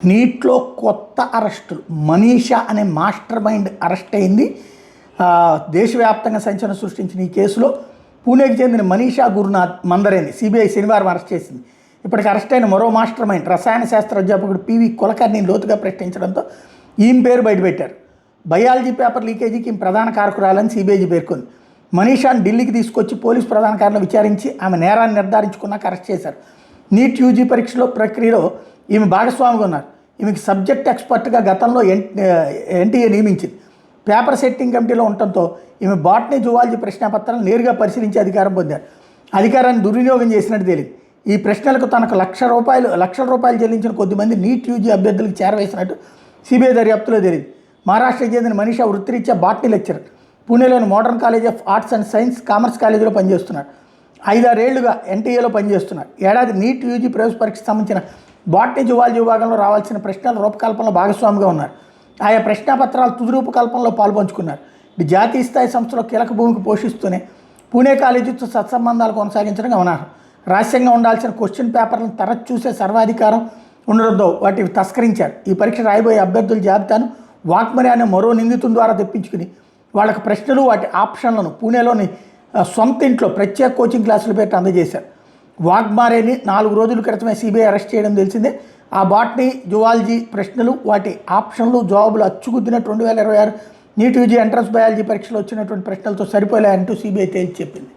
నీట్లో కొత్త అరెస్టులు మనీషా అనే మాస్టర్ మైండ్ అరెస్ట్ అయింది. దేశవ్యాప్తంగా సంచలనం సృష్టించిన ఈ కేసులో పూణేకి చెందిన మనీషా గురునాథ్ మందరేని సిబిఐ శనివారం అరెస్ట్ చేసింది. ఇప్పటికి అరెస్ట్ అయిన మరో మాస్టర్ మైండ్ రసాయన శాస్త్ర అధ్యాపకుడు పివి కులకర్ణిని లోతుగా ప్రశ్నించడంతో ఈమె పేరు బయటపెట్టారు. బయాలజీ పేపర్ లీకేజీకి ఈమె ప్రధాన కారకురాలని సిబిఐ పేర్కొంది. మనీషాను ఢిల్లీకి తీసుకొచ్చి పోలీసు ప్రధాన కారణం విచారించి ఆమె నేరాన్ని నిర్ధారించుకున్నాక అరెస్ట్ చేశారు. నీట్ యూజీ పరీక్షలో ప్రక్రియలో ఈమె భాగస్వామిగా ఉన్నారు. ఈమెకి సబ్జెక్ట్ ఎక్స్పర్ట్గా గతంలో ఎన్టీఏ నియమించింది. పేపర్ సెట్టింగ్ కమిటీలో ఉండటంతో ఈమె బాటనీ జువాలజీ ప్రశ్నాపత్రాలను నేరుగా పరిశీలించే అధికారం పొందారు. అధికారాన్ని దుర్వినియోగం చేసినట్టు తేలింది. ఈ ప్రశ్నలకు తనకు లక్షల రూపాయలు చెల్లించిన కొద్దిమంది నీట్ యూజీ అభ్యర్థులకు చేరవేసినట్టు సిబిఐ దర్యాప్తులో తేలింది. మహారాష్ట్రకు చెందిన మనీషా వృత్తిరీత్యా బాటనీ లెక్చరర్. పూణేలోని modern college of arts and science commerce కాలేజీలో పనిచేస్తున్నారు. 5-6 ఏళ్లుగా ఎన్టీఏలో పనిచేస్తున్నారు. ఏడాది నీట్ యూజీ ప్రవేశ పరీక్షకు సంబంధించిన బాటనీ జువాలజీ విభాగంలో రావాల్సిన ప్రశ్నల రూపకల్పనలో భాగస్వామిగా ఉన్నారు. ఆయా ప్రశ్నాపత్రాలు తుది రూపకల్పనలో పాల్పంచుకున్నారు. జాతీయ స్థాయి సంస్థలో కీలక భూమికి పోషిస్తూనే పూణే కాలేజీతో సత్సంబంధాలు కొనసాగించడం గమనార్హం. రహస్యంగా ఉండాల్సిన క్వశ్చన్ పేపర్లను తరచు చూసే సర్వాధికారం ఉండడంతో వాటిని తస్కరించారు. ఈ పరీక్ష రాయబోయే అభ్యర్థుల జాబితాను వాక్మరి అనే మరో నిందితుని ద్వారా తెప్పించుకుని వాళ్ళకి ప్రశ్నలు వాటి ఆప్షన్లను పూణేలోని సొంత ఇంట్లో ప్రత్యేక కోచింగ్ క్లాసులు పెట్టి అందజేశారు. వాగ్మారేని 4 రోజుల క్రితమే సిబిఐ అరెస్ట్ చేయడం తెలిసిందే. ఆ బాటనీ జువాలజీ ప్రశ్నలు వాటి ఆప్షన్లు జవాబులు అచ్చుకుద్దినట్టు 2026 నీట్ యూజీ ఎంట్రన్స్ బయాలజీ పరీక్షలో వచ్చినటువంటి ప్రశ్నలతో సరిపోయాయంటూ సిబిఐ తేల్చి చెప్పింది.